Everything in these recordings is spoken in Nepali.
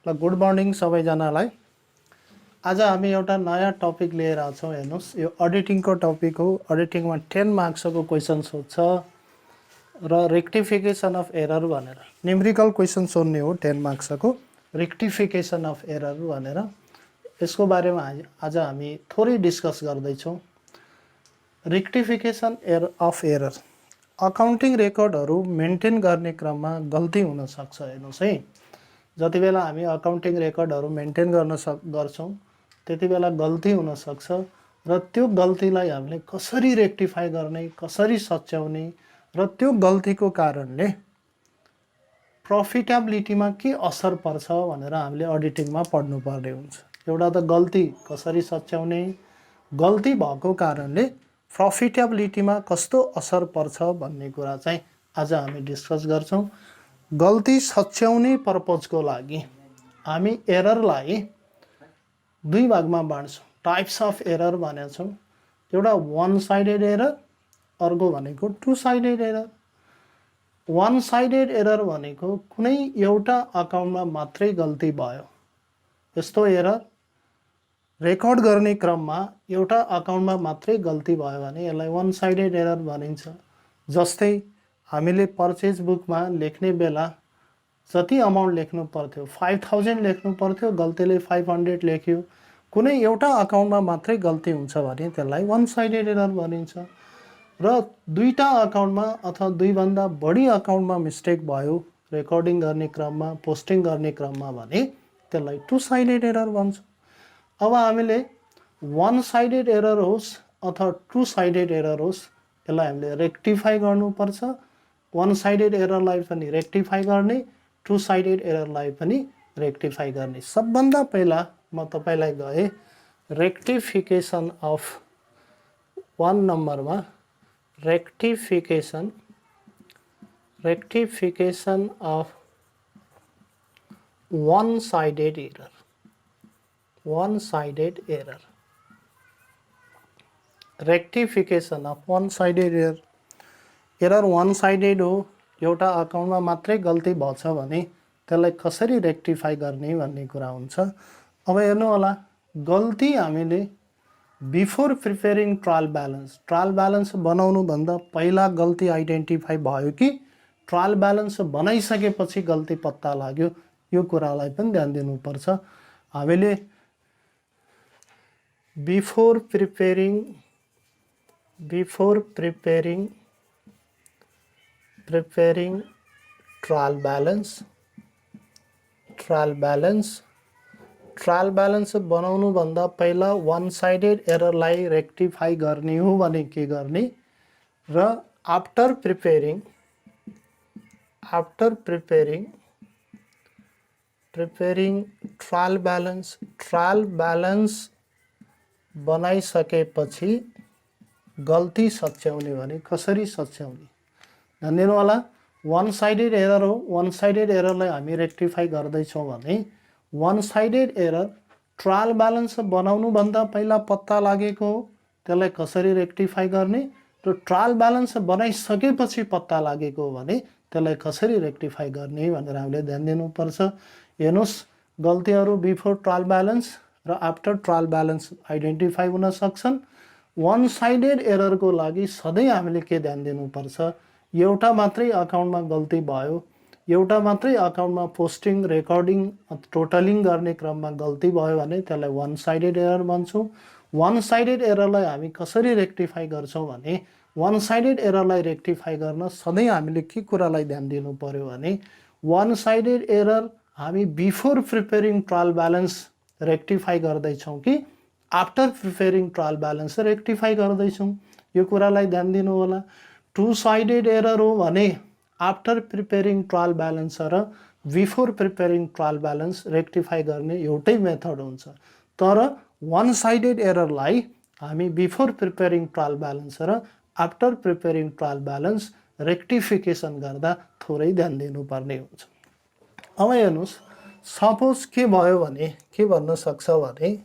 ल गुड मर्निङ सबैजनालाई। आज हामी एउटा नयाँ टपिक लिएर आछौँ। हेर्नुहोस्, यो अडिटिङको टपिक हो। अडिटिङमा 10 मार्क्सको क्वेसन सोध्छ र रेक्टिफिकेसन अफ एरर भनेर न्युमेरिकल क्वेसन सोध्ने हो। 10 मार्क्सको रेक्टिफिकेसन अफ एरर भनेर यसको बारेमा आज हामी थोरै डिस्कस गर्दैछौँ। रेक्टिफिकेसन अफ एरर, अकाउन्टिङ रेकर्डहरू मेन्टेन गर्ने क्रममा गल्ती हुन सक्छ। हेर्नुहोस् है, जति बेला हामी अकाउन्टिङ रेकर्डहरू मेन्टेन गर्छौँ त्यति बेला गल्ती हुन सक्छ र त्यो गल्तीलाई हामीले कसरी रेक्टिफाई गर्ने, कसरी सच्याउने र त्यो गल्तीको कारणले प्रफिटेबिलिटीमा के असर पर्छ भनेर हामीले अडिटिङमा पढ्नुपर्ने हुन्छ। एउटा त गल्ती कसरी सच्याउने, गल्ती भएको कारणले प्रफिटेबिलिटीमा कस्तो असर पर्छ भन्ने कुरा चाहिँ आज हामी डिस्कस गर्छौँ। गल्ती सच्याउने पर्पजको लागि हामी एररलाई दुई भागमा बाँड्छौँ। टाइप्स अफ एरर भनेका छौँ। एउटा वान साइडेड एरर, अर्को भनेको two sided error. One sided error भनेको कुनै एउटा अकाउन्टमा मात्रै गल्ती भयो। यस्तो एरर रेकर्ड गर्ने क्रममा एउटा अकाउन्टमा मात्रै गल्ती भयो भने यसलाई वान साइडेड एरर भनिन्छ। जस्तै हामीले पर्चेज बुकमा लेख्ने बेला जति अमाउन्ट लेख्नु पर्थ्यो 5000 लेख्नु पर्थ्यो, गल्तीले 500 लेख्यो। कुनै एउटा अकाउन्टमा मात्रै गल्ती हुन्छ भने त्यसलाई वान साइडेड एरर भनिन्छ। र दुईटा अकाउन्टमा अथवा दुईभन्दा बढी अकाउन्टमा मिस्टेक भयो रेकर्डिङ गर्ने क्रममा, पोस्टिङ गर्ने क्रममा भने त्यसलाई टु साइडेड एरर भन्छ। अब हामीले वान साइडेड एरर होस् अथवा टु साइडेड एरर होस्, यसलाई हामीले रेक्टिफाई गर्नुपर्छ। वान साइडेड एररलाई पनि रेक्टिफाई गर्ने, टु साइडेड एररलाई पनि रेक्टिफाई गर्ने। सबभन्दा पहिला म तपाईलाई गए रेक्टिफिकेसन अफ वान नम्बरमा rectification of one sided error. One sided error, rectification of one sided error. Error one sided हो, एउटा अकाउन्टमा मात्रै गल्ती भएछ भने त्यसलाई कसरी रेक्टिफाई गर्ने भन्ने कुरा हुन्छ। अब हेर्नु होला, गल्ती हामीले बिफोर प्रिपेयरिङ ट्रायल ब्यालेन्स बनाउनुभन्दा पहिला गल्ती आइडेन्टिफाई भयो कि ट्रायल ब्यालेन्स बनाइसकेपछि गल्ती पत्ता लाग्यो, यो कुरालाई पनि ध्यान दिनुपर्छ। हामीले बिफोर प्रिपेयरिङ ट्रायल ब्यालेन्स बनाउनु भन्दा पहिला वान साइडेड एररलाई रेक्टिफाई गर्ने हो भने के गर्ने, र आफ्टर प्रिपेयरिङ ट्रायल ब्यालेन्स बनाइसकेपछि गल्ती सच्याउने भने कसरी सच्याउने। ध्यान दिनु होला, वान साइडेड एरर हो, वान साइडेड एररलाई हामी रेक्टिफाई गर्दैछौँ भने one sided error trial balance बनाउनुभन्दा पहिला पत्ता लागेको हो, त्यसलाई कसरी रेक्टिफाई गर्ने, र ट्रायल ब्यालेन्स बनाइसकेपछि पत्ता लागेको हो भने त्यसलाई कसरी रेक्टिफाई गर्ने भनेर हामीले ध्यान दिनुपर्छ। हेर्नुहोस्, गल्तीहरू बिफोर ट्रायल ब्यालेन्स र आफ्टर ट्रायल ब्यालेन्स आइडेन्टिफाई हुन सक्छन्। वान साइडेड एररको लागि सधैँ हामीले के ध्यान दिनुपर्छ, एउटा मात्रै अकाउन्टमा गल्ती भयो, एउटा मात्रै अकाउन्टमा पोस्टिङ, रेकर्डिङ, टोटलिङ गर्ने क्रममा गल्ती भयो भने त्यसलाई वान साइडेड एरर भन्छौँ। वान साइडेड एररलाई हामी कसरी रेक्टिफाई गर्छौँ भने वान साइडेड एररलाई रेक्टिफाई गर्न सधैँ हामीले के कुरालाई ध्यान दिनु पर्यो भने वान साइडेड एरर हामी before preparing trial balance rectify गर्दैछौँ कि after preparing trial balance rectify गर्दैछौँ, यो कुरालाई ध्यान दिनु होला। टु साइडेड एरर हो भने आफ्टर प्रिपेयरिङ ट्रायल ब्यालेन्स र before preparing trial balance rectify गर्ने एउटै मेथड हुन्छ। तर वान साइडेड एररलाई हामी बिफोर प्रिपेयरिङ ट्रायल ब्यालेन्स र आफ्टर प्रिपेयरिङ ट्रायल ब्यालेन्स रेक्टिफिकेसन गर्दा थोरै ध्यान दिनुपर्ने हुन्छ। अब हेर्नुहोस्, सपोज के भयो भने के भन्न सक्छ भने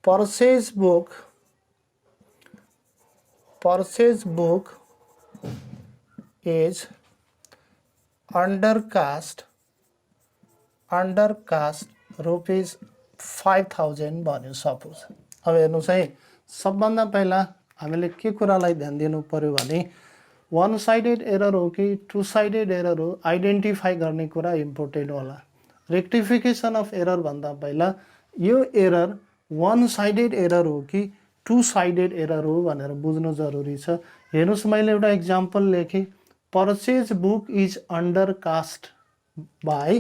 purchase book is undercast undercast rupees 5000 भन्यो सपोज। अब हेर्नुहोस् है, सबभन्दा पहिला हामीले के कुरालाई ध्यान दिनु पर्यो भने वन साइडेड एरर हो कि टू साइडेड एरर हो आइडेन्टिफाई गर्ने कुरा इम्पोर्टेन्ट होला। रेक्टिफिकेसन अफ एरर भन्दा पहिला यो एरर वन साइडेड एरर हो कि टू साइडेड एरर हो भनेर बुझ्नु जरुरी छ। हेर्नुहोस्, मैले एउटा इक्जाम्पल लेखेँ, purchase book is undercast by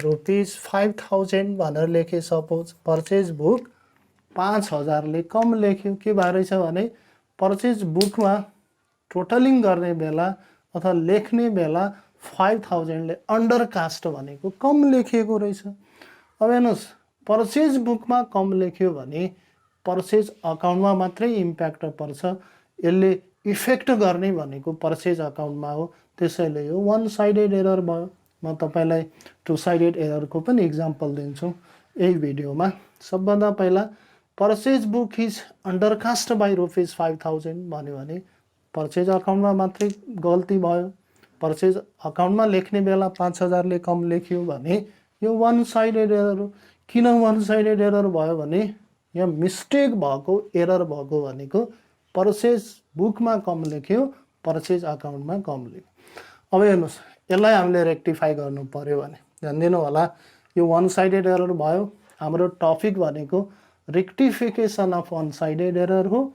rupees 5000 भनेर लेखेँ सपोज। पर्चेज बुक 5000ले कम लेख्यो, के भइरहेछ भने पर्चेज बुकमा टोटलिङ गर्ने बेला अथवा लेख्ने बेला 5000ले अन्डर कास्ट भनेको कम लेखिएको रहेछ। अब हेर्नुहोस्, पर्चेज बुकमा कम लेख्यो भने पर्चेज अकाउन्टमा मात्रै इम्प्याक्ट पर्छ, यसले इफेक्ट गर्ने भनेको पर्चेज अकाउन्टमा हो। त्यसैले यो वन साइडेड एरर भयो। म तपाईलाई टू साइडेड एररको पनि इक्जाम्पल दिन्छु यही भिडियोमा। सबभन्दा पहिला purchase book is undercast by rupees 5000 भन्यो भने पर्चेज अकाउन्टमा मात्रै गल्ती भयो। पर्चेज अकाउन्टमा लेख्ने बेला 5000ले कम लेख्यो भने यो वन साइडेड एरर हो। किन वन साइडेड एरर भयो भने यहाँ मिस्टेक भएको, एरर भएको भनेको पर्चेज बुकमा कम लेख्यो, पर्चेज अकाउन्टमा कम लेख्यो। अब हेर्नुहोस्, यसलाई हामीले रेक्टिफाई गर्नु पर्यो भने ध्यान दिनु होला, यो वन साइडेड एरर भयो। हाम्रो टपिक भनेको rectification of one sided error हो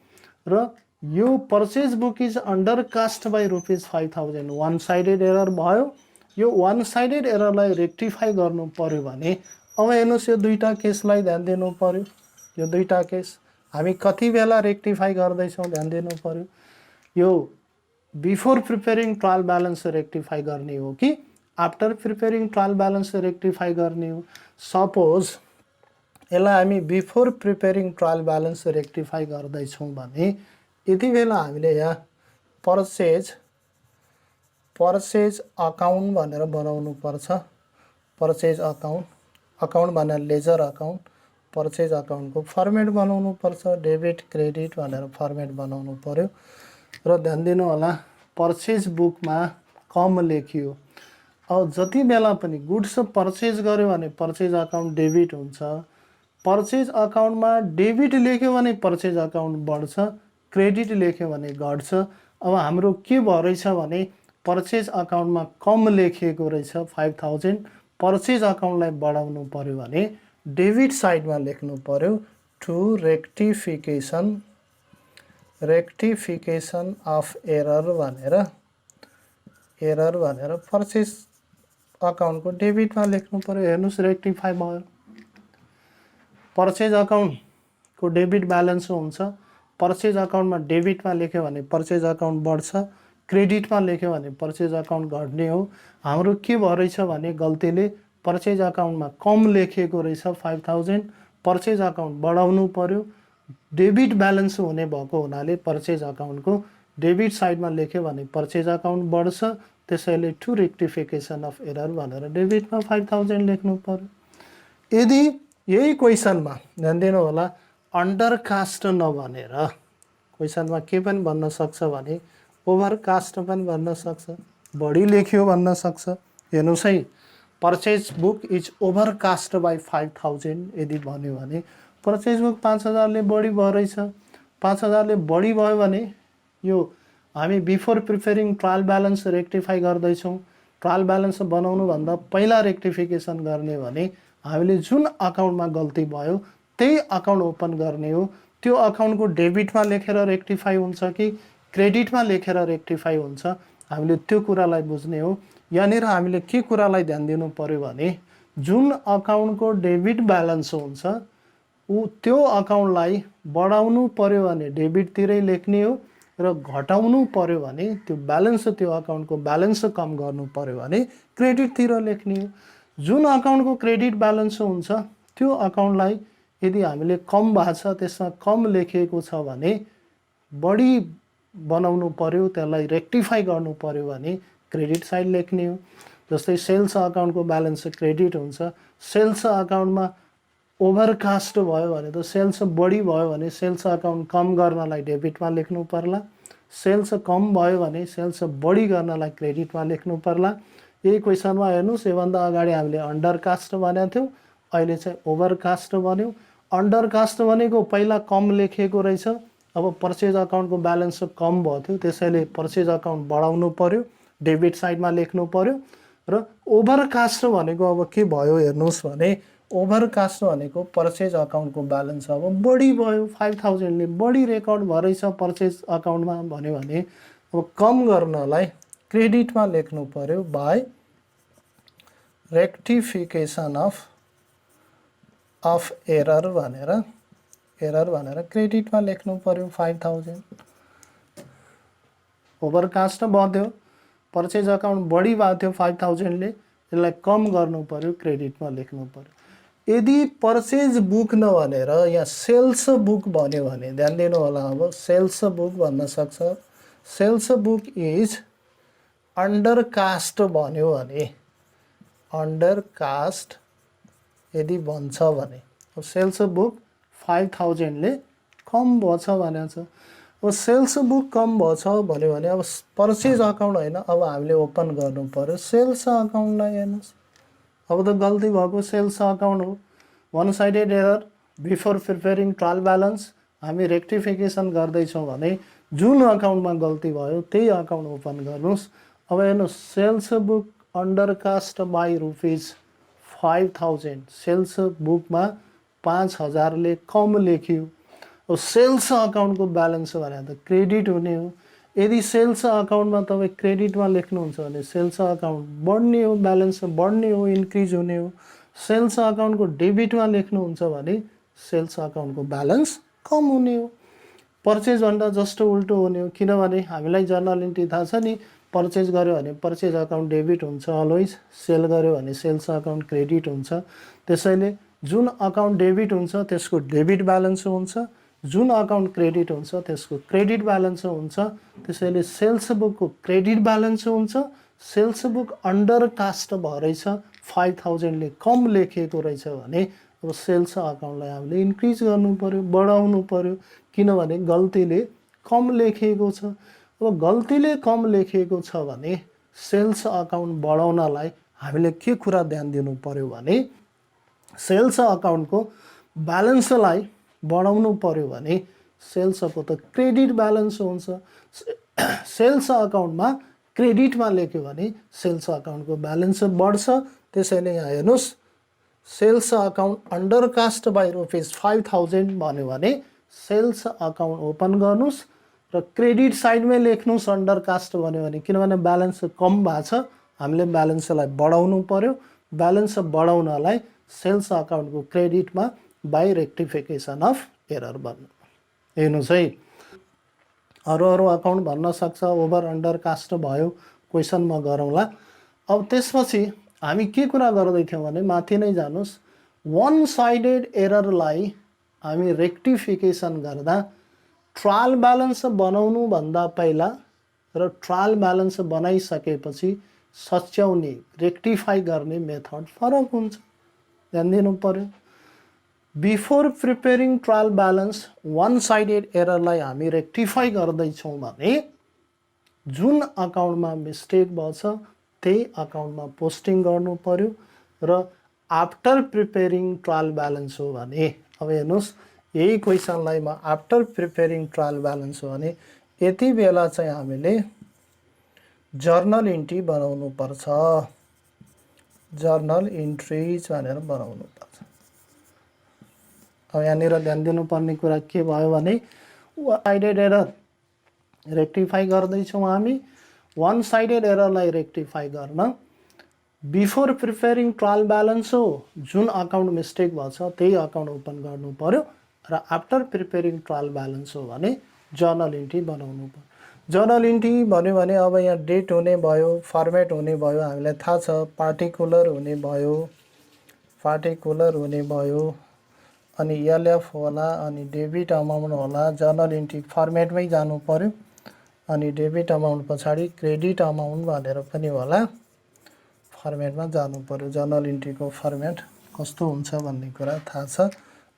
र यो purchase book is undercast by rupees 5000 one sided error भयो। यो वन साइडेड एररलाई रेक्टिफाई गर्नु पर्यो भने अब हेर्नुहोस्, यो दुईटा केसलाई ध्यान दिनु पर्यो। यो दुईटा केस हामी कति बेला रेक्टिफाई गर्दैछौँ ध्यान दिनु पर्यो। यो before preparing trial balance rectify गर्ने हो कि after preparing trial balance rectify गर्ने हो। सपोज यसलाई हामी before preparing trial balance rectify गर्दैछौँ भने यति बेला हामीले यहाँ पर्चेज अकाउन्ट भनेर बनाउनु पर्छ। पर्चेज अकाउन्ट भनेर लेजर अकाउन्ट, पर्चेज अकाउन्टको फर्मेट बनाउनु पर्छ, डेबिट क्रेडिट भनेर फर्मेट बनाउनु पर्यो। र ध्यान दिनु होला, पर्चेज बुकमा कम लेखियो। अब जति बेला पनि गुड्स पर्चेज गर्यो भने पर्चेज अकाउन्ट डेबिट हुन्छ। पर्चेज अकाउन्टमा डेबिट लेख्यो भने पर्चेज अकाउन्ट बढ्छ, क्रेडिट लेख्यो भने घट्छ। अब हाम्रो के भइरहेछ भने पर्चेज अकाउन्टमा कम लेखिएको रहेछ 5000, पर्चेज अकाउन्टलाई बढाउनु पर्यो भने डेबिट साइडमा लेख्नु पर्यो टु रेक्टिफिकेसन अफ एरर भनेर पर्चेज अकाउन्टको डेबिटमा लेख्नु पर्यो। हेर्नुहोस्, रेक्टिफाई भयो। पर्चेज अकाउन्टको डेबिट ब्यालेन्स हुन्छ, पर्चेज अकाउन्टमा डेबिटमा लेख्यो भने पर्चेज अकाउन्ट बढ्छ, क्रेडिटमा लेख्यो भने पर्चेज अकाउन्ट घट्ने हो। हाम्रो के भइरहेछ भने गल्तीले पर्चेज अकाउन्टमा कम लेखिएको रहेछ 5000, पर्चेज अकाउन्ट बढाउनु पर्यो। डेबिट ब्यालेन्स हुने भएको हुनाले पर्चेज अकाउन्टको डेबिट साइडमा लेख्यो भने पर्चेज अकाउन्ट बढ्छ। त्यसैले टु रेक्टिफिकेसन अफ एरर भनेर डेबिटमा 5000 लेख्नु पर्यो। यदि यही क्वेसनमा ध्यान दिनु होला, अन्डर कास्ट नभनेर क्वेसनमा के पनि भन्न सक्छ भने ओभर कास्ट पनि भन्न सक्छ, बढी लेख्यो भन्न सक्छ। हेर्नुहोस् है, purchase book is overcast by 5000 यदि भन्यो भने पर्चेज बुक 5000ले बढी भयो रहेछ। 5000ले बढी भयो भने यो हामी before preparing trial balance rectify गर्दैछौँ। ट्रायल ब्यालेन्स बनाउनुभन्दा पहिला रेक्टिफिकेसन गर्ने भने हामीले जुन अकाउन्टमा गल्ती भयो त्यही अकाउन्ट ओपन गर्ने हो। त्यो अकाउन्टको डेबिटमा लेखेर रेक्टिफाई हुन्छ कि क्रेडिटमा लेखेर रेक्टिफाई हुन्छ, हामीले त्यो कुरालाई बुझ्ने हो। यहाँनिर हामीले के कुरालाई ध्यान दिनु पर्यो भने जुन अकाउन्टको डेबिट ब्यालेन्स हुन्छ त्यो अकाउन्टलाई बढाउनु पर्यो भने डेबिटतिरै लेख्ने हो र घटाउनु पर्यो भने त्यो ब्यालेन्स, त्यो अकाउन्टको ब्यालेन्स कम गर्नु पर्यो भने क्रेडिटतिर लेख्ने हो। जुन अकाउन्टको क्रेडिट ब्यालेन्स हुन्छ त्यो अकाउन्टलाई यदि हामीले कम भएको छ, त्यसमा कम लेखिएको छ भने बढी बनाउनु पर्यो, त्यसलाई रेक्टिफाई गर्नु पर्यो भने क्रेडिट साइड लेख्ने हो। जस्तै सेल्स अकाउन्टको ब्यालेन्स क्रेडिट हुन्छ, सेल्स अकाउन्टमा ओभरकास्ट भयो भने त सेल्स बढी भयो भने सेल्स अकाउन्ट कम गर्नलाई डेबिटमा लेख्नु पर्ला, सेल्स कम भयो भने सेल्स बढी गर्नलाई क्रेडिटमा लेख्नु पर्ला। यही क्वेसनमा हेर्नुस्, योभन्दा अगाडि हामीले अन्डरकास्ट भनेको थियौँ, अहिले चाहिँ ओभरकास्ट भन्यौँ। अन्डरकास्ट भनेको पहिला कम लेखिएको रहेछ, अब पर्चेज अकाउन्टको ब्यालेन्स कम भयो थियो, त्यसैले पर्चेज अकाउन्ट बढाउनु पर्यो, डेबिट साइडमा लेख्नु पर्यो। र ओभरकास्ट भनेको अब के भयो हेर्नुहोस् भने, ओभरकास्ट भनेको पर्चेज अकाउन्टको ब्यालेन्स अब बढी भयो, 5000ले बढी रेकर्ड भएछ पर्चेज अकाउन्टमा भन्यो भने अब कम गर्नलाई क्रेडिटमा लेख्नु पर्यो, बाई रेक्टिफिकेसन अफ एरर भनेर क्रेडिटमा लेख्नु पर्यो 5000। ओभरकास्ट बढ्यो, पर्चेज अकाउन्ट बढी भएको थियो 5000ले, यसलाई कम गर्नु पर्यो, क्रेडिटमा लेख्नु पर्यो। यदि पर्चेज बुक नभनेर यहाँ सेल्स बुक भन्यो भने ध्यान दिनु होला। अब सेल्स बुक भन्न सक्छ, सेल्स बुक इज अन्डरकास्ट भन्यो भने, अन्डरकास्ट यदि भन्छ भने अब सेल्स बुक 5000ले कम भएछ भनेको छ। अब सेल्स बुक कम भएछ भन्यो भने अब पर्चेज अकाउन्ट होइन, अब हामीले ओपन गर्नु पर्यो सेल्स अकाउन्टलाई। हेर्नुहोस्, अब त गल्ती भएको सेल्स अकाउन्ट हो, one sided error before preparing trial balance हामी रेक्टिफिकेसन गर्दैछौँ भने जुन अकाउन्टमा गल्ती भयो त्यही अकाउन्ट ओपन गर्नुहोस्। अब हेर्नुहोस्, sales book undercast by rupees 5000, sales बुकमा 5000ले कम लेख्यो। अब सेल्स अकाउन्टको ब्यालेन्स भनेर त क्रेडिट हुने हो। यदि सेल्स अकाउन्टमा तपाईँ क्रेडिटमा लेख्नुहुन्छ भने सेल्स अकाउन्ट बढ्ने हो, ब्यालेन्स बढ्ने हो, इन्क्रिज हुने हो। सेल्स अकाउन्टको डेबिटमा लेख्नुहुन्छ भने सेल्स अकाउन्टको ब्यालेन्स कम हुने हो। पर्चेजभन्दा जस्तो उल्टो हुने हो, किनभने हामीलाई जर्नल इन्ट्री थाहा छ नि, पर्चेज गर्यो भने पर्चेज अकाउन्ट डेबिट हुन्छ अलवेज, सेल गर्यो भने सेल्स अकाउन्ट क्रेडिट हुन्छ। त्यसैले जुन अकाउन्ट डेबिट हुन्छ त्यसको डेबिट ब्यालेन्स हुन्छ, जुन अकाउन्ट क्रेडिट हुन्छ त्यसको क्रेडिट ब्यालेन्स हुन्छ। त्यसैले सेल्स बुकको क्रेडिट ब्यालेन्स हुन्छ। सेल्स बुक अन्डरकास्ट भएछ, 5000ले कम लेखिएको रहेछ भने अब सेल्स अकाउन्टलाई हामीले इन्क्रिज गर्नु पर्यो, बढाउनु पर्यो, किनभने गल्तीले कम लेखिएको छ। अब गल्तीले कम लेखिएको छ भने सेल्स अकाउन्ट बढाउनलाई हामीले के कुरा ध्यान दिनु पर्यो भने, सेल्स अकाउन्टको ब्यालेन्सलाई बढाउनु पर्यो भने सेल्सको त क्रेडिट ब्यालेन्स हुन्छ। सेल्स अकाउन्टमा क्रेडिटमा लेख्यो भने सेल्स अकाउन्टको ब्यालेन्स बढ्छ। त्यसैले यहाँ हेर्नुहोस्, सेल्स अकाउन्ट अन्डरकास्ट बाई रुपिज 5000 भन्यो भने सेल्स अकाउन्ट ओपन गर्नुहोस् र क्रेडिट साइडमै लेख्नुहोस् अन्डरकास्ट भन्यो भने, किनभने ब्यालेन्स कम भएको छ, हामीले ब्यालेन्सलाई बढाउनु पर्यो। ब्यालेन्स बढाउनलाई सेल्स अकाउन्टको क्रेडिटमा बाई रेक्टिफिकेसन अफ एरर भन्नु। हेर्नुहोस् है, अरू अकाउन्ट भन्न सक्छ, ओभर अन्डरकास्ट भयो, क्वेसनमा गरौँला। अब त्यसपछि हामी के कुरा गर्दै थियौँ भने माथि नै जानुहोस्, वान साइडेड एररलाई हामी रेक्टिफिकेसन गर्दा ट्रायल ब्यालेन्स बनाउनु भन्दा पहिला र ट्रायल ब्यालेन्स बनाइसकेपछि सच्याउने, रेक्टिफाई गर्ने मेथड फरक हुन्छ, ध्यान दिनु पर्यो। Before preparing trial balance one sided एररलाई हामी रेक्टिफाई गर्दैछौँ भने जुन अकाउन्टमा मिस्टेक भएछ त्यही अकाउन्टमा पोस्टिङ गर्नु पर्यो। र आफ्टर प्रिपेयरिङ ट्रायल ब्यालेन्स हो भने, अब हेर्नुहोस् यही क्वेसनलाई म आफ्टर प्रिपेयरिङ ट्रायल ब्यालेन्स हो भने यति बेला चाहिँ हामीले जर्नल इन्ट्री बनाउनु पर्छ, जर्नल इन्ट्रिज भनेर बनाउनु पर्छ। अब यहाँनिर ध्यान दिनुपर्ने कुरा के भयो भने, वान साइडेड एरर रेक्टिफाई गर्दैछौँ हामी। वान साइडेड एररलाई रेक्टिफाई गर्न बिफोर प्रिपेयरिङ ट्रायल ब्यालेन्स हो, जुन अकाउन्ट मिस्टेक भएछ त्यही अकाउन्ट ओपन गर्नु पर्यो। र आफ्टर प्रिपेयरिङ ट्रायल ब्यालेन्स हो भने जर्नल इन्ट्री बनाउनु पर्यो। जर्नल इन्ट्री भन्यो भने अब यहाँ डेट हुने भयो, फर्मेट हुने भयो, हामीलाई थाहा छ, पार्टिकुलर हुने भयो, अनि एलएफ होला, अनि डेबिट अमाउन्ट होला। जर्नल इन्ट्री फर्मेटमै जानु पर्यो, अनि डेबिट अमाउन्ट पछाडि क्रेडिट अमाउन्ट भनेर पनि होला, फर्मेटमा जानु पर्यो। जर्नल इन्ट्रीको फर्मेट कस्तो हुन्छ भन्ने कुरा थाहा छ,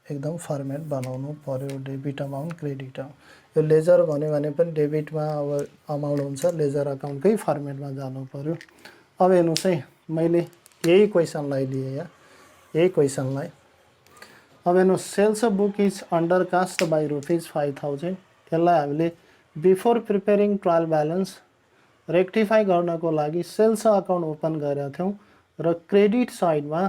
एकदम फर्मेट बनाउनु पर्यो। डेबिट अमाउन्ट, क्रेडिट अमाउन्ट, यो लेजर भन्यो भने पनि डेबिटमा अब अमाउन्ट हुन्छ, लेजर अकाउन्टकै फर्मेटमा जानु पर्यो। अब हेर्नुहोस् है, मैले यही क्वेसनलाई लिएँ यहाँ, यही क्वेसनलाई। अब हेर्नुहोस्, sales uh book is undercast by ₹5,000। यसलाई हामीले before preparing trial balance rectify गर्नको लागि सेल्स अकाउन्ट ओपन गरेका थियौँ र क्रेडिट साइडमा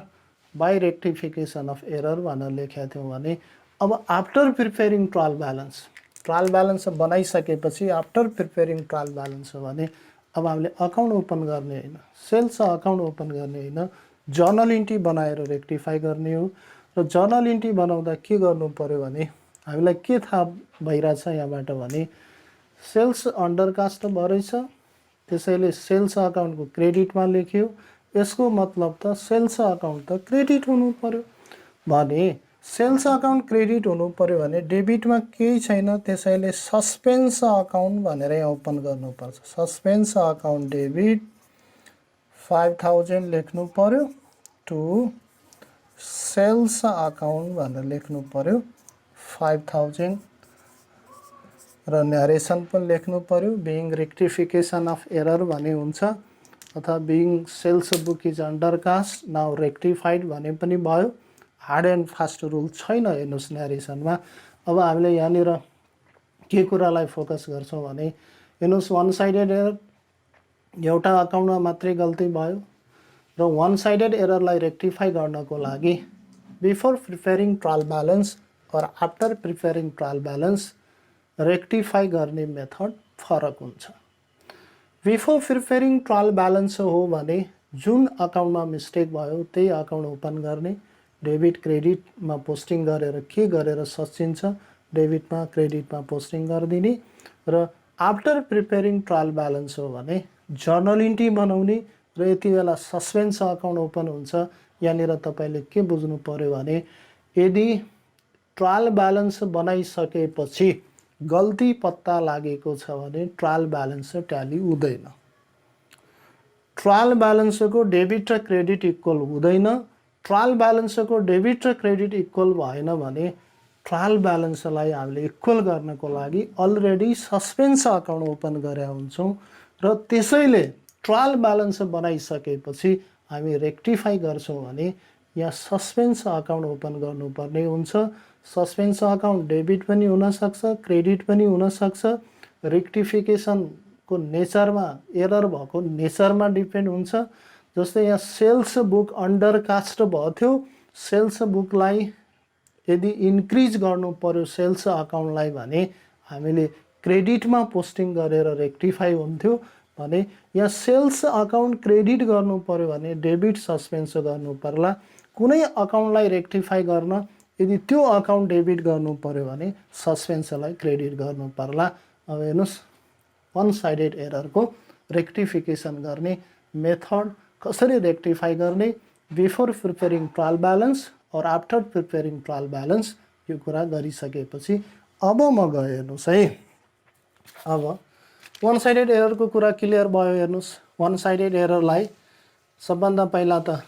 बाई रेक्टिफिकेसन अफ एरर भनेर लेखेका थियौँ भने अब आफ्टर प्रिपेरिङ ट्रायल ब्यालेन्स बनाइसकेपछि आफ्टर प्रिपेरिङ ट्रायल ब्यालेन्स हो भने अब हामीले अकाउन्ट ओपन गर्ने होइन, सेल्स अकाउन्ट ओपन गर्ने होइन, जर्नल इन्ट्री बनाएर रेक्टिफाई गर्ने हो। र जर्नल इन्ट्री बनाउँदा के गर्नु पर्यो भने हामीलाई के थाहा भइरहेछ यहाँबाट भने सेल्स अन्डरकास्ट भएछ, त्यसैले सेल्स अकाउन्टको क्रेडिटमा लेख्यो। यसको मतलब त सेल्स अकाउन्ट त क्रेडिट हुनु पर्यो भने सेल्स अकाउन्ट क्रेडिट हुनु पर्यो भने डेबिटमा केही छैन, त्यसैले सस्पेन्स अकाउन्ट भनेर यहाँ ओपन गर्नुपर्छ। सस्पेन्स अकाउन्ट डेबिट 5000 लेख्नु पर्यो टु सेल्स अकाउन्ट भनेर लेख्नु पर्यो 5000 र न्यारेसन पनि लेख्नु पर्यो बिइङ रेक्टिफिकेसन अफ एरर भने हुन्छ, अथवा being sales book is undercast now rectified भने पनि भयो। हार्ड एन्ड फास्ट रुल छैन हेर्नुहोस् न्यारेसनमा। अब हामीले यहाँनिर के कुरालाई फोकस गर्छौँ भने हेर्नुहोस्, वान साइडेड एरर एउटा अकाउन्टमा मात्रै गल्ती भयो र वान साइडेड एररलाई रेक्टिफाई गर्नको लागि before preparing trial balance or after preparing trial balance rectify गर्ने मेथड फरक हुन्छ। बिफोर प्रिपेरिङ ट्रायल ब्यालेन्स हो भने जुन अकाउन्टमा मिस्टेक भयो त्यही अकाउन्ट ओपन गर्ने, डेबिट क्रेडिटमा पोस्टिङ गरेर के गरेर सचिन्छ डेबिटमा क्रेडिटमा पोस्टिङ गरिदिने। र आफ्टर प्रिपेरिङ ट्रायल ब्यालेन्स हो भने जर्नल इन्ट्री बनाउने र यति बेला सस्पेन्स अकाउन्ट ओपन हुन्छ। यहाँनिर तपाईँले के बुझ्नु पर्यो भने यदि ट्रायल ब्यालेन्स बनाइसकेपछि गल्ती पत्ता लागेको छ भने ट्रायल ब्यालेन्स ट्याली हुँदैन। ट्रायल ब्यालेन्सको डेबिट र क्रेडिट इक्वल हुँदैन। ट्रायल ब्यालेन्सको डेबिट र क्रेडिट इक्वल भएन भने ट्रायल ब्यालेन्सलाई हामीले इक्वल गर्नको लागि अलरेडी सस्पेन्स अकाउन्ट ओपन गरेका हुन्छौँ र त्यसैले ट्रायल ब्यालेन्स बनाइसकेपछि हामी रेक्टिफाई गर्छौँ भने यहाँ सस्पेन्स अकाउन्ट ओपन गर्नुपर्ने हुन्छ। सस्पेन्स अकाउन्ट डेबिट पनि हुनसक्छ, क्रेडिट पनि हुनसक्छ। रेक्टिफिकेसनको नेचरमा एरर भएको नेचरमा डिपेन्ड हुन्छ। जस्तै यहाँ सेल्स बुक अन्डरकास्ट भयो थियो, सेल्स बुकलाई यदि इन्क्रिज गर्नु पर्यो सेल्स अकाउन्टलाई भने हामीले क्रेडिटमा पोस्टिङ गरेर रेक्टिफाई हुन्थ्यो भने यहाँ सेल्स अकाउन्ट क्रेडिट गर्नु पर्यो भने डेबिट सस्पेन्स गर्नु पर्ला। कुनै अकाउन्टलाई रेक्टिफाई गर्न यदि त्यो अकाउन्ट डेबिट गर्नु पर्यो भने सस्पेन्सलाई क्रेडिट गर्नु पर्ला। अब हेर्नुहोस्, वान साइडेड एररको रेक्टिफिकेसन गर्ने मेथड कसरी रेक्टिफाई गर्ने बिफोर प्रिपेरिङ ट्रायल ब्यालेन्स और आफ्टर प्रिपेरिङ ट्रायल ब्यालेन्स यो कुरा गरिसकेपछि अब म गएँ हेर्नुहोस् है। अब वान साइडेड एररको कुरा क्लियर भयो। हेर्नुहोस्, वान साइडेड एररलाई सबभन्दा पहिला त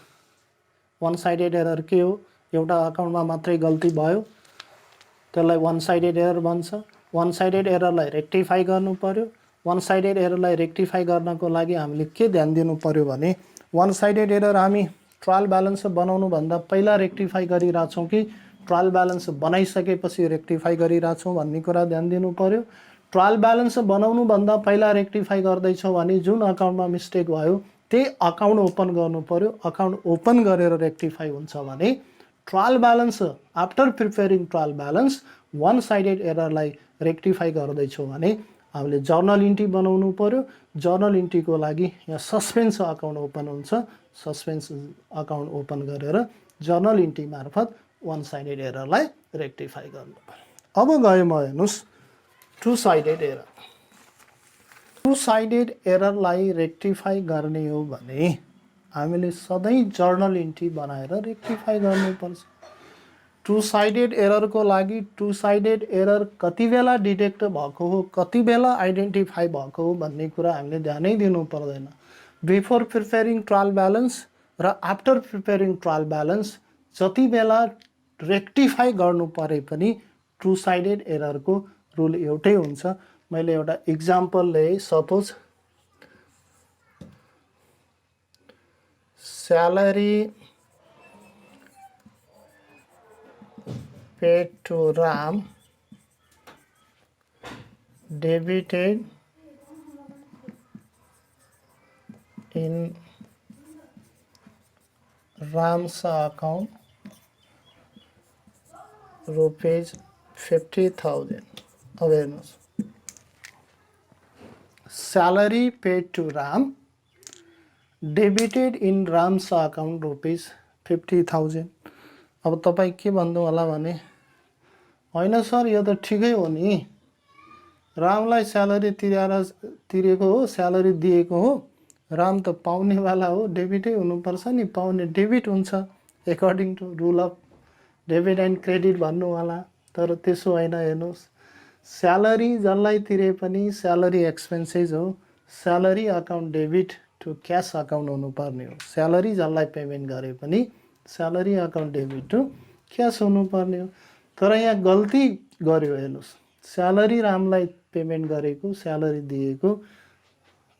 वान साइडेड एरर के हो, एउटा अकाउन्टमा मात्रै गल्ती भयो त्यसलाई वान साइडेड एरर भन्छ। वान साइडेड एररलाई रेक्टिफाई गर्नु पर्यो। वान साइडेड एररलाई रेक्टिफाई गर्नको लागि हामीले के ध्यान दिनु पर्यो भने वान साइडेड एरर हामी ट्रायल ब्यालेन्स बनाउनुभन्दा पहिला रेक्टिफाई गरिरहेछौँ कि ट्रायल ब्यालेन्स बनाइसकेपछि रेक्टिफाई गरिरहेछौँ भन्ने कुरा ध्यान दिनु पर्यो। ट्रायल ब्यालेन्स बनाउनुभन्दा पहिला रेक्टिफाई गर्दैछौँ भने जुन अकाउन्टमा मिस्टेक भयो त्यही अकाउन्ट ओपन गर्नु पर्यो। अकाउन्ट ओपन गरेर रेक्टिफाई हुन्छ भने trial balance after preparing trial balance one sided एररलाई रेक्टिफाई गर्दैछौँ भने हामीले जर्नल इन्ट्री बनाउनु पर्यो। जर्नल इन्ट्रीको लागि यहाँ सस्पेन्स अकाउन्ट ओपन हुन्छ। सस्पेन्स अकाउन्ट ओपन गरेर जर्नल इन्ट्री मार्फत वान साइडेड एररलाई रेक्टिफाई गर्नु पर्यो। अब गएँ म हेर्नुहोस् two sided error. Two sided एररलाई रेक्टिफाई गर्ने हो भने हामीले सधैँ जर्नल इन्ट्री बनाएर रेक्टिफाई गर्नुपर्छ। टु साइडेड एररको लागि टु साइडेड एरर कति बेला डिटेक्ट भएको हो, कति बेला आइडेन्टिफाई भएको हो भन्ने कुरा हामीले ध्यानै दिनु पर्दैन। बिफोर प्रिपेरिङ ट्रायल ब्यालेन्स र आफ्टर प्रिपेरिङ ट्रायल ब्यालेन्स जति बेला रेक्टिफाई गर्नु परे पनि टु साइडेड एररको रुल एउटै हुन्छ। मैले एउटा इक्जाम्पल लिएँ। Suppose salary paid to Ram debited in Ram's account rupees 50,000. Awareness. Salary paid to Ram debited in Ram's account rupees 50,000. अब तपाईँ के भन्नु होला भने होइन सर यो त ठिकै हो नि, रामलाई स्यालेरी तिरेको हो, स्यालेरी दिएको हो, राम त पाउनेवाला हो, डेबिटै हुनुपर्छ नि, पाउने डेबिट हुन्छ according to rule of debit and credit भन्नु होला। तर त्यसो होइन, हेर्नुहोस्, स्यालेरी जसलाई तिरे पनि स्यालेरी एक्सपेन्सेस हो, salary account debit to cash account हुनुपर्ने हो। स्यालेरी जसलाई पेमेन्ट गरे पनि salary account debit to cash हुनुपर्ने हो। तर यहाँ गल्ती गर्यो, हेर्नुहोस्, स्यालेरी रामलाई पेमेन्ट गरेको, स्यालेरी दिएको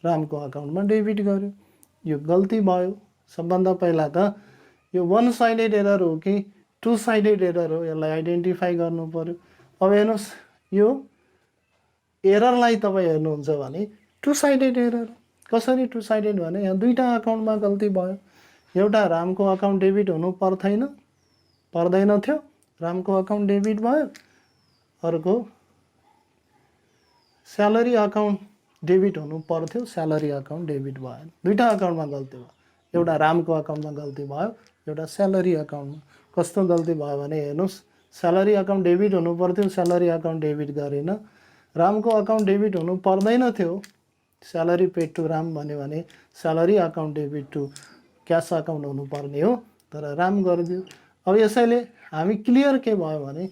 रामको अकाउन्टमा डेबिट गर्यो, यो गल्ती भयो। सबभन्दा पहिला त यो वान साइडेड एरर हो कि टु साइडेड एरर हो, यसलाई आइडेन्टिफाई गर्नु पर्यो। अब हेर्नुहोस्, यो एररलाई तपाईँ हेर्नुहुन्छ भने टु साइडेड एरर। कसरी टु साइडेड भने यहाँ दुईवटा अकाउन्टमा गल्ती भयो। एउटा रामको अकाउन्ट डेबिट हुनु पर्दैन थियो, रामको अकाउन्ट डेबिट भयो। अर्को स्यालेरी अकाउन्ट डेबिट हुनु पर्थ्यो, स्यालेरी अकाउन्ट डेबिट भयो। दुईवटा अकाउन्टमा गल्ती भयो, एउटा रामको अकाउन्टमा गल्ती भयो, एउटा स्यालेरी अकाउन्टमा। कस्तो गल्ती भयो भने हेर्नुहोस्, स्यालेरी अकाउन्ट डेबिट हुनु पर्थ्यो, स्यालेरी अकाउन्ट डेबिट गरेन। रामको अकाउन्ट डेबिट हुनु पर्दैन थियो, स्यालेरी पेड टु राम भन्यो भने salary account debit to cash account हुनुपर्ने हो, तर राम गरिदियो। अब यसैले हामी क्लियर के भयो भने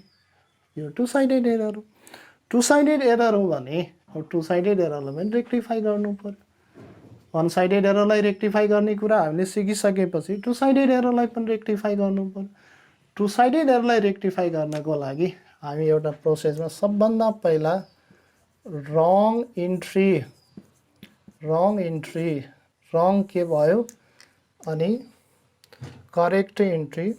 यो टु साइडेड एरर हो। टु साइडेड एरर हो भने अब टु साइडेड एररलाई पनि रेक्टिफाई गर्नु पर्यो। वान साइडेड एररलाई रेक्टिफाई गर्ने कुरा हामीले सिकिसकेपछि टु साइडेड एररलाई पनि रेक्टिफाई गर्नु पर्यो। टु साइडेड एररलाई रेक्टिफाई गर्नको लागि हामी एउटा प्रोसेसमा सबभन्दा पहिला रङ के भयो अनि करेक्ट इन्ट्री,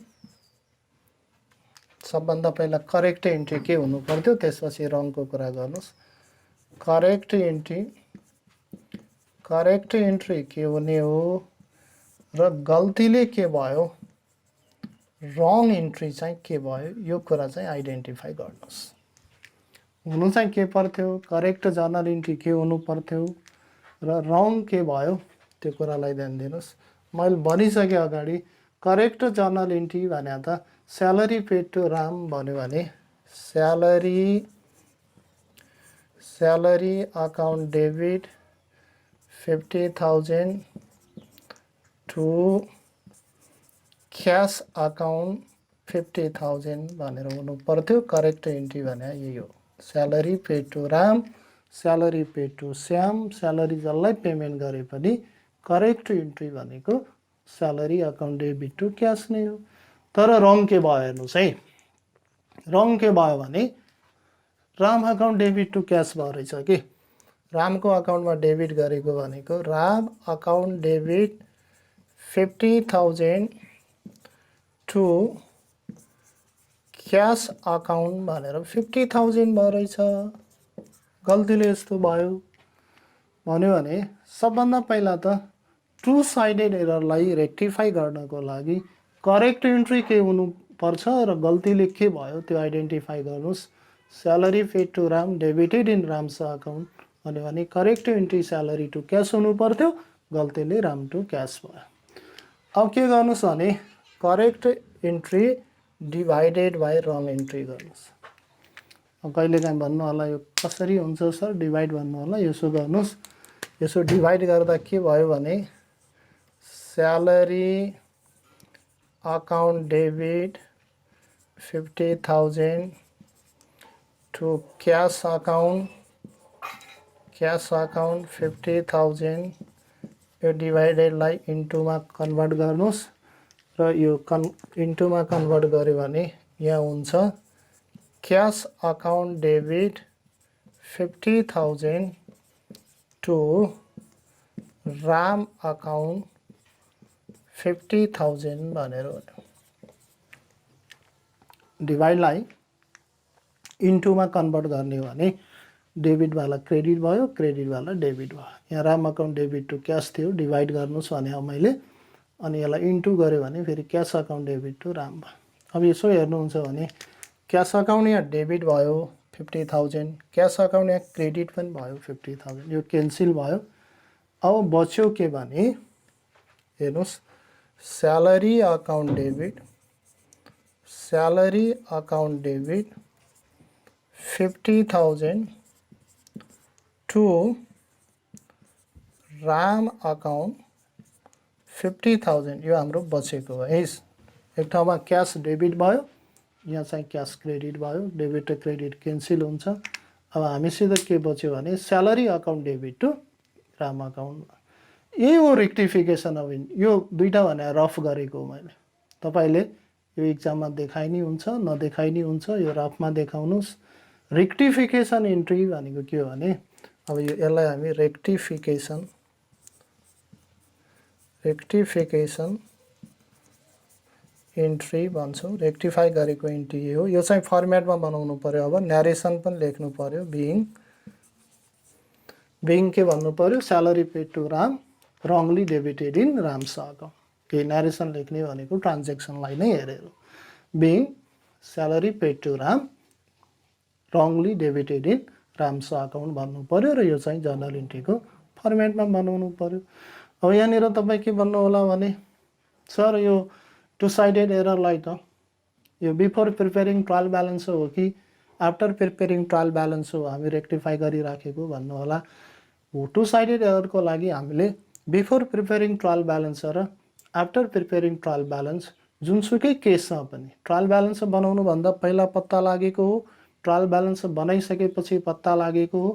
सबभन्दा पहिला करेक्ट इन्ट्री के हुनु पर्थ्यो, त्यसपछि रङको कुरा गर्नुहोस्। करेक्ट इन्ट्री के हुने हो र गल्तीले के भयो, रङ इन्ट्री चाहिँ के भयो, यो कुरा चाहिँ आइडेन्टिफाई गर्नुहोस्। हुनु चाहिँ के पर्थ्यो, करेक्ट जर्नल इन्ट्री के हुनु पर्थ्यो र रङ के भयो, त्यो कुरालाई ध्यान दिनुहोस्। मैले भनिसकेँ अगाडि, करेक्ट जर्नल इन्ट्री भने त स्यालेरी पेड टु राम भन्यो भने salary account debit 50,000 to cash account 50,000 भनेर हुनु पर्थ्यो। करेक्ट इन्ट्री भने यही हो, salary paid to Ram, salary paid to Shyam, salary जसलाई पेमेन्ट गरे पनि करेक्ट इन्ट्री भनेको salary account debit to cash नै हो। तर रङ के भयो हेर्नुहोस् है, रङ के भयो भने Ram account debit to cash भयो रहेछ कि, रामको अकाउन्टमा डेबिट गरेको भनेको Ram account debit 50,000 to cash account भनेर 50,000 भयो रहेछ। गल्तीले यस्तो भयो भन्यो भने सबभन्दा पहिला त टु साइडेड एररलाई रेक्टिफाई गर्नको लागि करेक्ट इन्ट्री के हुनुपर्छ र गल्तीले के भयो त्यो आइडेन्टिफाई गर्नुहोस्। Salary paid to Ram debited in Ram's account भन्यो भने correct entry salary to cash हुनु पर्थ्यो, गल्तीले राम टु क्यास भयो। अब के गर्नुहोस् भने correct entry divided by wrong entry गर्नुहोस्। अब कहिलेकाहीँ भन्नु होला यो कसरी हुन्छ सर डिभाइड भन्नु होला, यसो गर्नुहोस्, यसो डिभाइड गर्दा के भयो भने salary account debit 50,000 to cash account 50,000, यो डिभाइडेडलाई इन्टुमा कन्भर्ट गर्नुहोस् र यो इन्टुमा कन्भर्ट गर्यो भने यहाँ हुन्छ cash account debit 50,000 to Ram account 50,000 भनेर डिभाइडलाई इन्टुमा कन्भर्ट गर्ने हो भने डेबिटवाला क्रेडिट भयो, क्रेडिटवाला डेबिट भयो। यहाँ Ram account debit to cash थियो, डिभाइड गर्नुहोस् भने मैले, अनि यसलाई इन्टु गऱ्यो भने फेरि cash account debit to Ram भयो। अब यसो हेर्नुहुन्छ भने क्यास अकाउन्ट यहाँ डेबिट भयो 50,000, क्यास अकाउन्ट यहाँ क्रेडिट पनि भयो 50,000, यो क्यान्सल भयो। अब बच्यो के भने हेर्नुहोस्, salary account debit 50,000 to Ram account 50,000, यो हाम्रो बचेको हो। है एक ठाउँमा क्यास डेबिट भयो, यहाँ चाहिँ क्यास क्रेडिट भयो, डेबिट र क्रेडिट क्यान्सल हुन्छ। अब हामीसित के बच्यो भने salary account debit to Ram account. यही हो रेक्टिफिकेसन। अब यो दुईटा भने रफ गरेको हो मैले, तपाईँले यो इक्जाममा देखाइ नि हुन्छ नदेखाइ नि हुन्छ, यो रफमा देखाउनुहोस्। रेक्टिफिकेसन इन्ट्री भनेको के हो भने अब यो यसलाई हामी रेक्टिफिकेसन इन्ट्री भन्छौँ। रेक्टिफाई गरेको इन्ट्री हो। यो चाहिँ फर्मेटमा बनाउनु पर्यो। अब न्यारेसन पनि लेख्नु पर्यो। बिङ के भन्नु पर्यो, salary paid to Ram wrongly debited in Ram's account. के न्यारेसन लेख्ने भनेको ट्रान्जेक्सनलाई नै हेरेर being salary paid to Ram wrongly debited in Ram's account भन्नु पर्यो र यो चाहिँ जर्नल इन्ट्रीको फर्मेटमा बनाउनु पर्यो। अब यहाँनिर तपाईँ के भन्नु होला भने सर यो टु साइडेड एररलाई त यो बिफोर प्रिपेयरिङ ट्रायल ब्यालेन्स हो कि आफ्टर प्रिपेयरिङ ट्रायल ब्यालेन्स हो हामी रेक्टिफाई गरिराखेको भन्नु होला। टु साइडेड एररको लागि हामीले बिफोर प्रिपेयरिङ ट्रायल ब्यालेन्स र आफ्टर प्रिपेयरिङ ट्रायल ब्यालेन्स जुनसुकै केसमा पनि ट्रायल ब्यालेन्स बनाउनुभन्दा पहिला पत्ता लागेको हो, ट्रायल ब्यालेन्स बनाइसकेपछि पत्ता लागेको हो,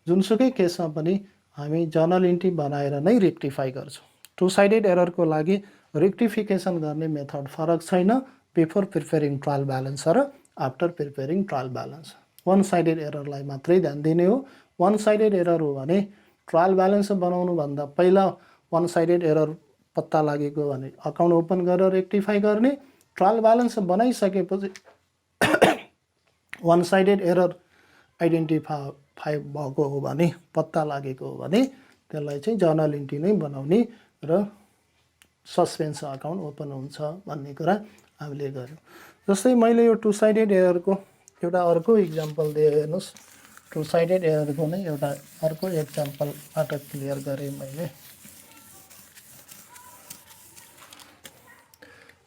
जुनसुकै केसमा पनि हामी जर्नल इन्ट्री बनाएर नै रेक्टिफाई गर्छौँ। टु साइडेड एररको लागि रेक्टिफिकेसन गर्ने मेथड फरक छैन बिफोर प्रिपेयरिङ ट्रायल ब्यालेन्स र after preparing trial balance. One sided एररलाई मात्रै ध्यान दिने हो। वान साइडेड एरर हो भने ट्रायल ब्यालेन्स बनाउनुभन्दा पहिला वान साइडेड एरर पत्ता लागेको भने अकाउन्ट ओपन गरेर रेक्टिफाई गर्ने, ट्रायल ब्यालेन्स बनाइसकेपछि वान साइडेड एरर आइडेन्टिफाई भएको हो भने पत्ता लागेको हो भने त्यसलाई चाहिँ जर्नल इन्ट्री नै बनाउने र सस्पेन्स अकाउन्ट ओपन हुन्छ भन्ने कुरा हामीले गर्यौँ। जस्तै मैले यो टु साइडेड एररको एउटा अर्को इक्जाम्पल दिएँ। हेर्नुहोस्, टु साइडेड एररको नै एउटा अर्को इक्जाम्पलबाट क्लियर गरेँ मैले।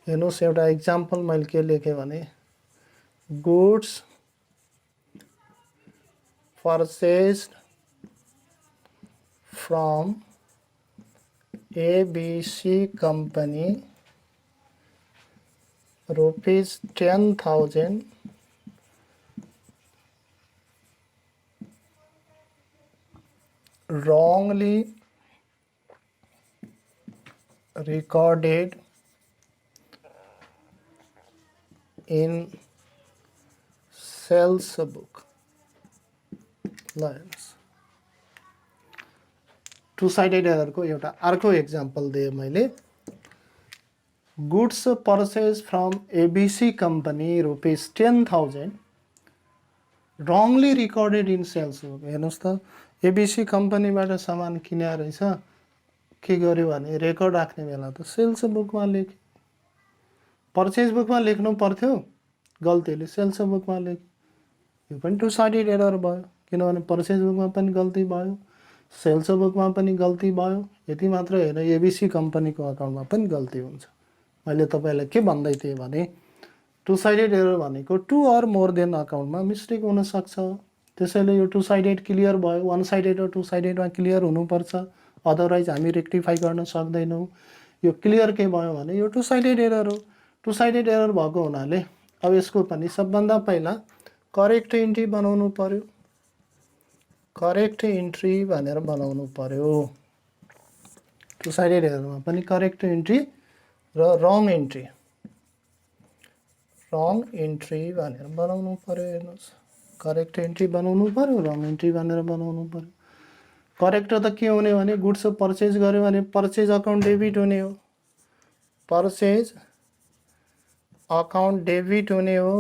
हेर्नुहोस्, एउटा इक्जाम्पल मैले के लेखेँ भने goods purchased from ABC company rupees 10,000 wrongly recorded in sales book। Two sided एररको एउटा अर्को इक्जाम्पल दिएँ मैले। Goods purchase from ABC company rupees 10,000 wrongly recorded in sales book. हेर्नुहोस् त, एबिसी कम्पनीबाट सामान किने रहेछ, के गर्यो भने रेकर्ड राख्ने बेला त सेल्स बुकमा लेख्यो, पर्चेज बुकमा लेख्नु पर्थ्यो, गल्तीले सेल्स बुकमा लेख्यो। यो पनि टु साइडेड एरर भयो, किनभने पर्चेज बुकमा पनि गल्ती भयो, सेल्स बुकमा पनि गल्ती भयो। यति मात्र होइन, एबिसी कम्पनीको अकाउन्टमा पनि गल्ती हुन्छ। मैले तपाईँलाई के भन्दै थिएँ भने टु साइडेड एरर भनेको to or more than अकाउन्टमा mistake हुनसक्छ। त्यसैले यो टु साइडेड क्लियर भयो। वान साइडेड र टु साइडेडमा क्लियर हुनुपर्छ, अदरवाइज हामी रेक्टिफाई गर्न सक्दैनौँ। यो क्लियर के भयो भने यो टु साइडेड एरर हो। टु साइडेड एरर भएको हुनाले अब यसको पनि सबभन्दा पहिला करेक्ट इन्ट्री बनाउनु पर्यो। करेक्ट इन्ट्री भनेर बनाउनु पर्यो। टु साइडेड एररमा पनि करेक्ट इन्ट्री र रङ इन्ट्री भनेर बनाउनु पर्यो। हेर्नुहोस्, करेक्ट इन्ट्री बनाउनु पर्यो, रङ इन्ट्री भनेर बनाउनु पर्यो। करेक्ट त के हुने भने गुड्स पर्चेज गर्यो भने पर्चेज अकाउन्ट डेबिट हुने हो, पर्चेज अकाउन्ट डेबिट हुने हो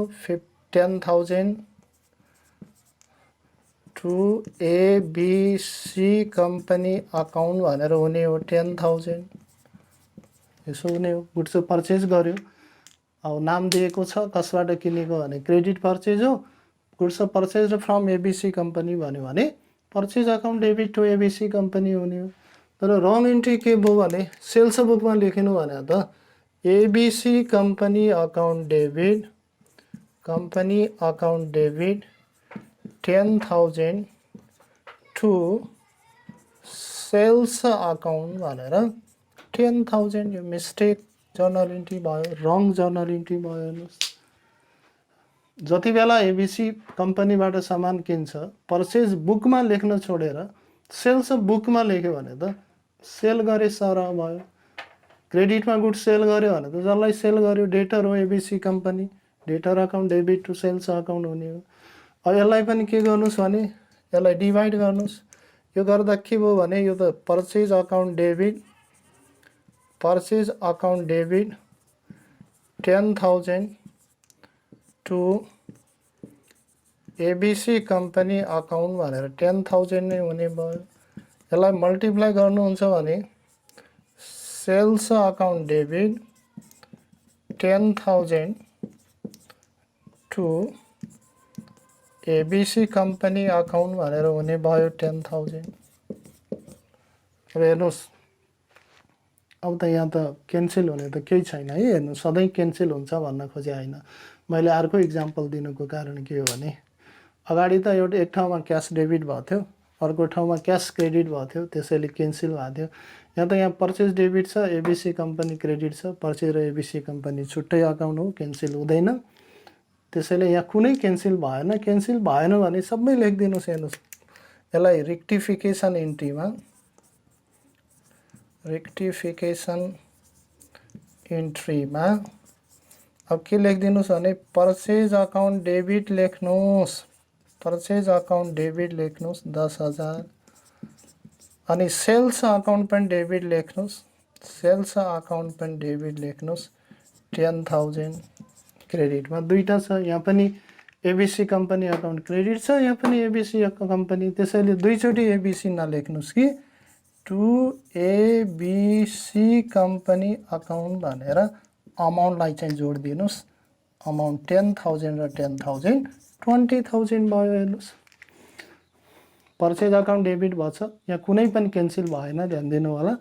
10,000 टु एबिसी कम्पनी अकाउन्ट भनेर हुने हो 10,000 यसो हुने हो। गुड्स पर्चेज गर्यो, अब नाम दिएको छ कसबाट किनेको भने क्रेडिट पर्चेज हो। Goods purchase from ABC company भन्यो भने purchase account debit to ABC company हुने हो। तर रङ इन्ट्री के भयो भने सेल्स बुकमा लेखिनु भने त ABC company account debit 10,000 to sales account भनेर 10,000 यो मिस्टेक जर्नल इन्ट्री भयो, रङ जर्नल इन्ट्री भयो। हेर्नुहोस् जति बेला एबिसी कम्पनीबाट सामान किन्छ पर्चेज बुकमा लेख्न छोडेर सेल्स बुकमा लेख्यो भने त सेल गरे सरह भयो। क्रेडिटमा गुड सेल गर्यो भने त जसलाई सेल गर्यो डेटर हो ABC company, debtor account debit to sales account हुने हो। अब यसलाई पनि के गर्नुहोस् भने यसलाई डिभाइड गर्नुहोस्। यो गर्दा के भयो भने यो त purchase account debit 10,000 to ABC company account भनेर 10,000 नै हुने भयो। यसलाई मल्टिप्लाई गर्नुहुन्छ भने sales account debit 10,000 to ABC company account भनेर हुने भयो 10,000। अब हेर्नुहोस् अब त यहाँ त क्यान्सल हुने त केही छैन है। हेर्नु सधैँ क्यान्सल हुन्छ भन्न खोजे होइन। मैले अर्को इक्जाम्पल दिनुको कारण के हो भने अगाडि त एक ठाउँमा क्यास डेबिट भएको थियो, अर्को ठाउँमा क्यास क्रेडिट भएको थियो, त्यसैले क्यान्सल भएको थियो। यहाँ त यहाँ पर्चेज डेबिट छ, एबिसी कम्पनी क्रेडिट छ, पर्चेज र एबिसी कम्पनी छुट्टै अकाउन्ट हो, क्यान्सल हुँदैन। त्यसैले यहाँ कुनै क्यान्सल भएन। क्यान्सल भएन भने सबै लेखिदिनुहोस्। हेर्नुहोस् यसलाई रेक्टिफिकेसन इन्ट्रीमा अब के लेखिदिनुहोस् भने पर्चेज अकाउन्ट डेबिट लेख्नुहोस्। पर्चेज अकाउन्ट डेबिट लेख्नुहोस् 10,000 अनि सेल्स अकाउन्ट पनि डेबिट लेख्नुहोस्। सेल्स अकाउन्ट पनि डेबिट लेख्नुहोस् 10,000। क्रेडिटमा दुईटा छ, यहाँ पनि एबिसी कम्पनी अकाउन्ट क्रेडिट छ, यहाँ पनि एबिसी कम्पनी, त्यसैले दुईचोटि एबिसी नलेख्नुहोस् कि टु एबिसी कम्पनी अकाउन्ट भनेर अमाउन्टलाई चाहिँ जोड दिनुहोस्। अमाउन्ट 10,000 र 10,000 20,000 भयो। हेर्नुहोस् पर्चेज अकाउन्ट डेबिट भएको छ, यहाँ कुनै पनि क्यान्सल भएन, ध्यान दिनु होला।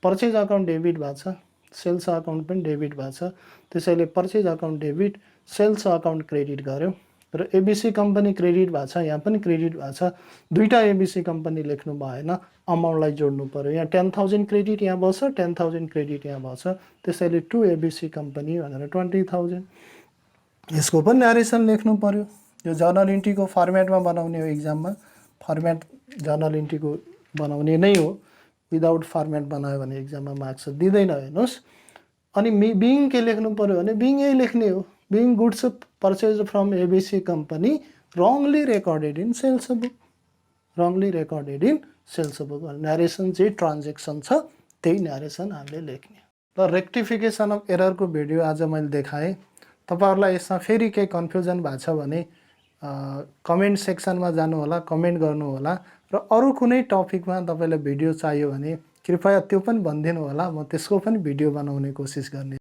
पर्चेज अकाउन्ट डेबिट भएको छ, सेल्स अकाउन्ट पनि डेबिट भएको छ, त्यसैले purchase account debit sales account credit गर्यो। र एबिसी कम्पनी क्रेडिट भएको छ, यहाँ पनि क्रेडिट भएको छ, दुईटा एबिसी कम्पनी लेख्नु भएन, अमाउन्टलाई जोड्नु पर्यो। यहाँ 10,000 क्रेडिट यहाँ बस्छ, 10,000 क्रेडिट यहाँ बस्छ, त्यसैले टु एबिसी कम्पनी भनेर 20,000। यसको पनि न्यारेसन लेख्नु पर्यो। यो जर्नल इन्ट्रीको फर्मेटमा बनाउने हो। इक्जाममा फर्मेट जर्नल इन्ट्रीको बनाउने नै हो। विदाउट फर्मेट बनायो भने इक्जाममा मार्क्स दिँदैन। हेर्नुहोस् अनि बिङ के लेख्नु पर्यो भने बिङ यही लेख्ने हो। Being goods purchase from ABC company wrongly recorded in sales book. Wrongly recorded in sales book narration जे ट्रान्जेक्सन छ त्यही न्यारेसन हामीले लेख्ने। र रेक्टिफिकेसन अफ एररको भिडियो आज मैले देखाएँ। तपाईहरुलाई यसमा फेरि केही कन्फ्युजन भएको छ भने कमेन्ट सेक्सनमा जानु होला, कमेन्ट गर्नु होला र अरु कुनै टपिकमा तपाईलाई भिडियो चाहियो भने कृपया त्यो पनि भनिदिनु होला। म त्यसको पनि भिडियो बनाउने कोसिस गर्ने।